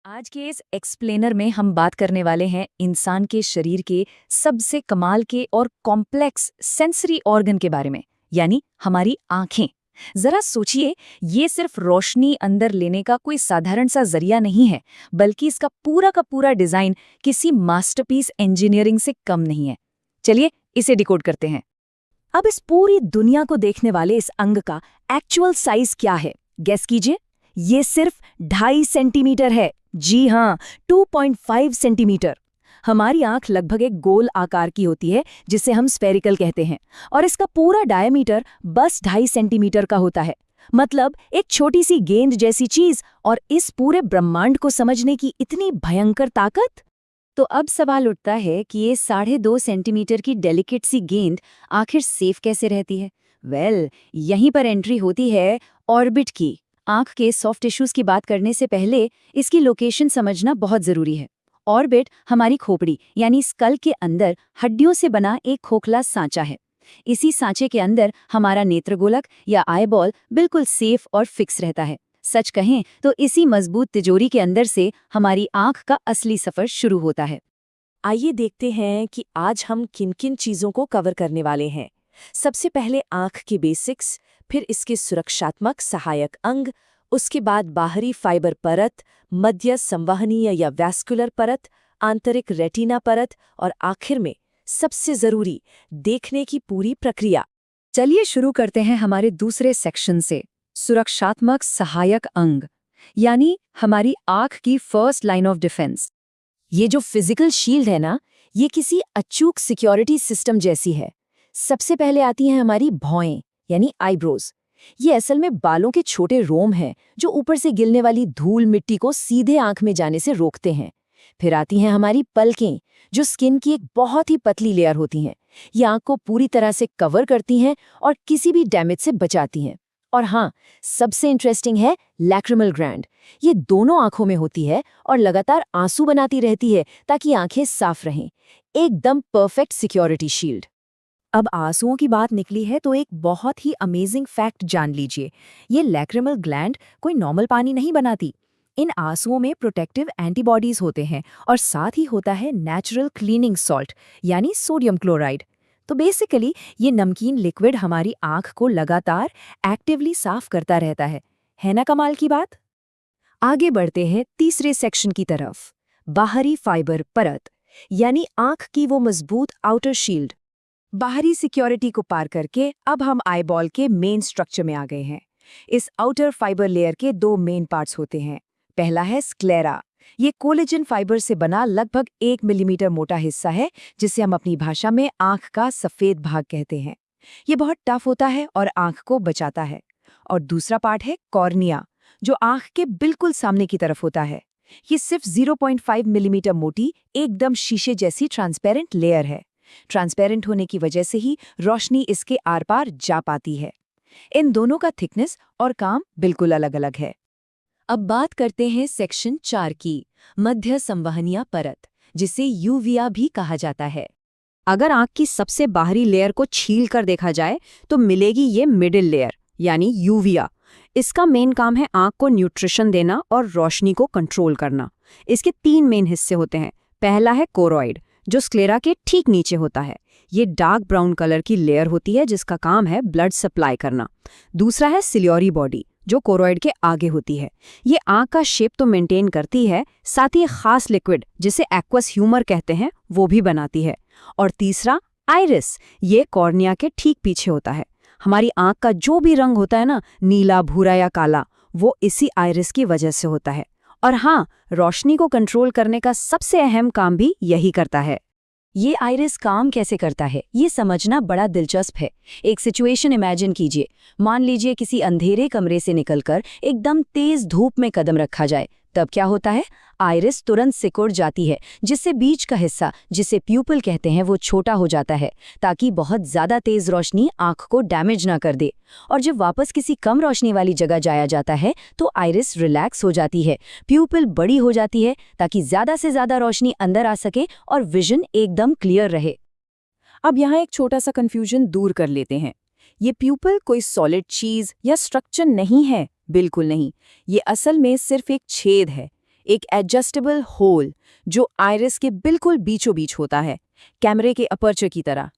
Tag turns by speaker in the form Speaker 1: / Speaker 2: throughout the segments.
Speaker 1: आज के इस एक्सप्लेनर में हम बात करने वाले हैं इंसान के शरीर के सबसे कमाल के और कॉम्प्लेक्स सेंसरी ऑर्गन के बारे में, यानी हमारी आंखें। जरा सोचिए, ये सिर्फ रोशनी अंदर लेने का कोई साधारण सा जरिया नहीं है, बल्कि इसका पूरा का पूरा डिजाइन किसी मास्टरपीस इंजीनियरिंग से कम नहीं है। चलिए इसे डिकोड करते हैं। अब इस पूरी दुनिया को देखने वाले इस अंग का एक्चुअल साइज क्या है, गेस कीजिए। ये सिर्फ 2.5 सेंटीमीटर है। जी हाँ, 2.5 सेंटीमीटर। हमारी आंख लगभग एक गोल आकार की होती है, जिसे हम स्फेरिकल कहते हैं, और इसका पूरा डायमीटर बस 2.5 सेंटीमीटर का होता है। मतलब एक छोटी सी गेंद जैसी चीज, और इस पूरे ब्रह्मांड को समझने की इतनी भयंकर ताकत। तो अब सवाल उठता है कि ये 2.5 सेंटीमीटर की डेलिकेट सी गेंद आखिर सेफ कैसे रहती है। यहीं पर एंट्री होती है ऑर्बिट की। आंख के सॉफ्ट टिश्यूज की बात करने से पहले इसकी लोकेशन समझना बहुत जरूरी है। ऑर्बिट हमारी खोपड़ी यानी स्कल के अंदर हड्डियों से बना एक खोखला सांचा है। इसी सांचे के अंदर हमारा नेत्रगोलक या आईबॉल बिल्कुल सेफ और फिक्स रहता है। सच कहें तो इसी मजबूत तिजोरी के अंदर से हमारी आंख का असली सफर शुरू होता है।
Speaker 2: आइए देखते हैं कि आज हम किन किन चीजों को कवर करने वाले हैं। सबसे पहले आंख की बेसिक्स, फिर इसके सुरक्षात्मक सहायक अंग, उसके बाद बाहरी फाइबर परत, मध्य संवहनीय या वैस्कुलर परत, आंतरिक रेटिना परत, और आखिर में सबसे जरूरी, देखने की पूरी प्रक्रिया।
Speaker 1: चलिए शुरू करते हैं हमारे दूसरे सेक्शन से, सुरक्षात्मक सहायक अंग, यानी हमारी आंख की फर्स्ट लाइन ऑफ डिफेंस। ये जो फिजिकल शील्ड है ना, ये किसी अचूक सिक्योरिटी सिस्टम जैसी है। सबसे पहले आती हैं हमारी भौएं, यानी आईब्रोज। ये असल में बालों के छोटे रोम हैं जो ऊपर से गिरने वाली धूल मिट्टी को सीधे आंख में जाने से रोकते हैं। फिर आती हैं हमारी पलकें, जो स्किन की एक बहुत ही पतली लेयर होती हैं। ये आंख को पूरी तरह से कवर करती हैं और किसी भी डैमेज से बचाती हैं। और हाँ, सबसे इंटरेस्टिंग है लैक्रिमल ग्लैंड। ये दोनों आंखों में होती है और लगातार आंसू बनाती रहती है ताकि आंखें साफ रहें। एकदम परफेक्ट सिक्योरिटी शील्ड। अब आंसुओं की बात निकली है तो एक बहुत ही अमेजिंग फैक्ट जान लीजिए। ये लैक्रिमल ग्लैंड कोई नॉर्मल पानी नहीं बनाती। इन आंसुओं में प्रोटेक्टिव एंटीबॉडीज होते हैं और साथ ही होता है नेचुरल क्लीनिंग सॉल्ट, यानी सोडियम क्लोराइड। तो बेसिकली ये नमकीन लिक्विड हमारी आंख को लगातार एक्टिवली साफ करता रहता है ना कमाल की बात। आगे बढ़ते हैं तीसरे सेक्शन की तरफ, बाहरी फाइबर परत, यानी आंख की वो मजबूत आउटर शील्ड। बाहरी सिक्योरिटी को पार करके अब हम आईबॉल के मेन स्ट्रक्चर में आ गए हैं। इस आउटर फाइबर लेयर के 2 मेन पार्ट्स होते हैं। पहला है स्क्लेरा। ये कोलेजन फाइबर से बना लगभग 1 मिलीमीटर मोटा हिस्सा है, जिसे हम अपनी भाषा में आंख का सफेद भाग कहते हैं। ये बहुत टफ होता है और आंख को बचाता है। और दूसरा पार्ट है कॉर्निया, जो आंख के बिल्कुल सामने की तरफ होता है। ये सिर्फ 0.5 मिलीमीटर मोटी एकदम शीशे जैसी ट्रांसपेरेंट लेयर है। ट्रांसपेरेंट होने की वजह से ही रोशनी इसके आर पार जा पाती है। इन दोनों का थिकनेस और काम बिल्कुल अलग अलग है। अब बात करते हैं सेक्शन 4 की, मध्य संवहनीय परत, जिसे यूविया भी कहा जाता है। अगर आंख की सबसे बाहरी लेयर को छील कर देखा जाए तो मिलेगी ये मिडिल लेयर, यानी यूविया। इसका मेन काम है आंख को न्यूट्रिशन देना और रोशनी को कंट्रोल करना। इसके 3 मेन हिस्से होते हैं। पहला है कोरोइड, जो स्क्लेरा के ठीक नीचे होता है। ये डार्क ब्राउन कलर की लेयर होती है जिसका काम है ब्लड सप्लाई करना। दूसरा है सिलियोरी बॉडी, जो कोरोइड के आगे होती है। ये आंख का शेप तो मेंटेन करती है, साथ ही एक खास लिक्विड जिसे एक्वस ह्यूमर कहते हैं वो भी बनाती है। और तीसरा आइरिस, ये कॉर्निया के ठीक पीछे होता है। हमारी आंख का जो भी रंग होता है ना, नीला, भूरा या काला, वो इसी आइरिस की वजह से होता है। और हाँ, रोशनी को कंट्रोल करने का सबसे अहम काम भी यही करता है। ये आइरिस काम कैसे करता है, ये समझना बड़ा दिलचस्प है। एक सिचुएशन इमेजिन कीजिए। मान लीजिए किसी अंधेरे कमरे से निकलकर एकदम तेज धूप में कदम रखा जाए, तब क्या होता है? आइरिस तुरंत सिकुड़ जाती है, जिससे बीच का हिस्सा, जिसे प्यूपिल कहते हैं, वो छोटा हो जाता है, ताकि बहुत ज्यादा तेज रोशनी आंख को डैमेज ना कर दे। और जब वापस किसी कम रोशनी वाली जगह जाया जाता है तो आइरिस रिलैक्स हो जाती है, प्यूपिल बड़ी हो जाती है, ताकि ज्यादा से ज्यादा रोशनी अंदर आ सके और विजन एकदम क्लियर रहे। अब यहाँ एक छोटा सा कंफ्यूजन दूर कर लेते हैं। ये प्यूपिल कोई सॉलिड चीज या स्ट्रक्चर नहीं है, बिल्कुल नहीं। ये असल में सिर्फ एक छेद है,
Speaker 2: एक एडजस्टेबल होल जो आइरिस के बिल्कुल बीचों बीच होता है, कैमरे के अपर्चर की तरह।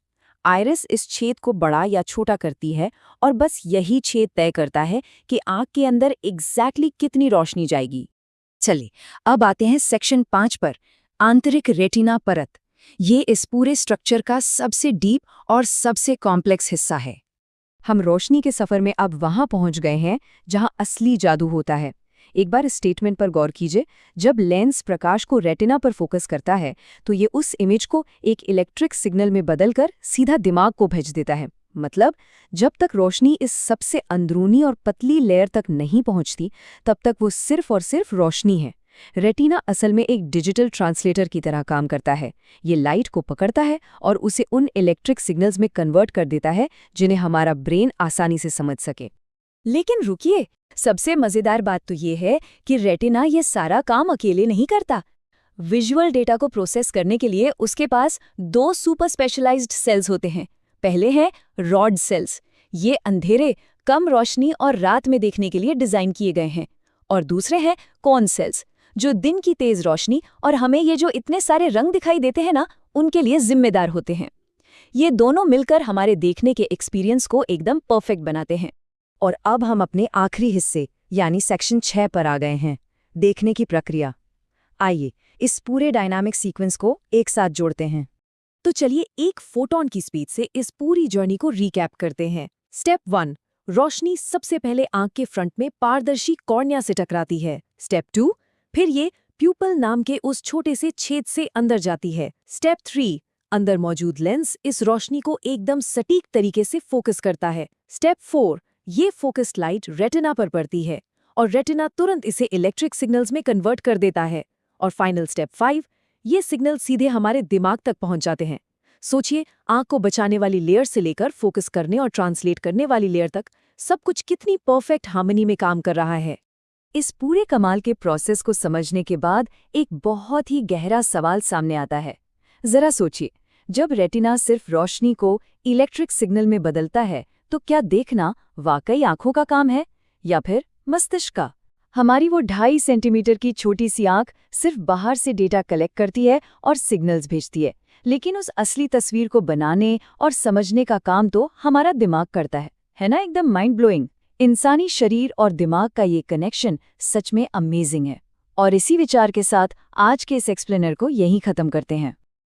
Speaker 2: आइरिस इस छेद को बड़ा या छोटा करती है और बस यही छेद तय करता है कि आंख के अंदर एग्जैक्टली कितनी रोशनी जाएगी।
Speaker 1: चलिए, अब आते हैं सेक्शन 5 पर, आंतरिक रेटिना परत। ये इस पूरे स्ट्रक्चर का सबसे डीप और सबसे कॉम्प्लेक्स हिस्सा है। हम रोशनी के सफर में अब वहां पहुंच गए हैं जहां असली जादू होता है। एक बार इस स्टेटमेंट पर गौर कीजिए, जब लेंस प्रकाश को रेटिना पर फोकस करता है तो ये उस इमेज को एक इलेक्ट्रिक सिग्नल में बदलकर सीधा दिमाग को भेज देता है। मतलब जब तक रोशनी इस सबसे अंदरूनी और पतली लेयर तक नहीं पहुंचती, तब तक वो सिर्फ और सिर्फ रोशनी है। रेटिना असल में एक डिजिटल ट्रांसलेटर की तरह काम करता है। ये लाइट को पकड़ता है और उसे उन इलेक्ट्रिक सिग्नल्स में कन्वर्ट कर देता है जिन्हें हमारा ब्रेन आसानी से समझ सके। लेकिन रुकिए, सबसे मजेदार बात तो ये है कि रेटिना ये सारा काम अकेले नहीं करता। विजुअल डेटा को प्रोसेस करने के लिए उसके पास 2 सुपर स्पेशलाइज्ड सेल्स होते हैं। पहले हैं रॉड सेल्स। ये अंधेरे, कम रोशनी और रात में देखने के लिए डिजाइन किए गए हैं। और दूसरे हैं कॉन सेल्स, जो दिन की तेज रोशनी और हमें ये जो इतने सारे रंग दिखाई देते हैं ना, उनके लिए जिम्मेदार होते हैं। ये दोनों मिलकर हमारे देखने के एक्सपीरियंस को एकदम परफेक्ट बनाते हैं। और अब हम अपने आखिरी हिस्से यानी सेक्शन 6 पर आ गए हैं, देखने की प्रक्रिया। आइए इस पूरे डायनामिक सीक्वेंस को एक साथ जोड़ते हैं।
Speaker 2: तो चलिए एक फोटॉन की स्पीड से इस पूरी जर्नी को रिकैप करते हैं। स्टेप 1, रोशनी सबसे पहले आंख के फ्रंट में पारदर्शी कॉर्निया से टकराती है। स्टेप 2, फिर ये प्यूपल नाम के उस छोटे से छेद से अंदर जाती है। स्टेप 3, अंदर मौजूद लेंस इस रोशनी को एकदम सटीक तरीके से फोकस करता है। स्टेप 4, ये फोकस्ड लाइट रेटिना पर पड़ती है और रेटिना तुरंत इसे इलेक्ट्रिक सिग्नल्स में कन्वर्ट कर देता है। और फाइनल स्टेप 5, ये सिग्नल सीधे हमारे दिमाग तक पहुंच जाते हैं। सोचिए, आंख को बचाने वाली लेयर से लेकर फोकस करने और ट्रांसलेट करने वाली लेयर तक सब कुछ कितनी परफेक्ट हार्मनी में काम कर रहा है।
Speaker 1: इस पूरे कमाल के प्रोसेस को समझने के बाद एक बहुत ही गहरा सवाल सामने आता है। जरा सोचिए, जब रेटिना सिर्फ रोशनी को इलेक्ट्रिक सिग्नल में बदलता है तो क्या देखना वाकई आंखों का काम है या फिर मस्तिष्क का? हमारी वो 2.5 सेंटीमीटर की छोटी सी आंख सिर्फ बाहर से डेटा कलेक्ट करती है और सिग्नल्स भेजती है, लेकिन उस असली तस्वीर को बनाने और समझने का काम तो हमारा दिमाग करता है ना? एकदम माइंड ब्लोइंग। इंसानी शरीर और दिमाग का ये कनेक्शन सच में अमेजिंग है। और इसी विचार के साथ आज के इस एक्सप्लेनर को यहीं खत्म करते हैं।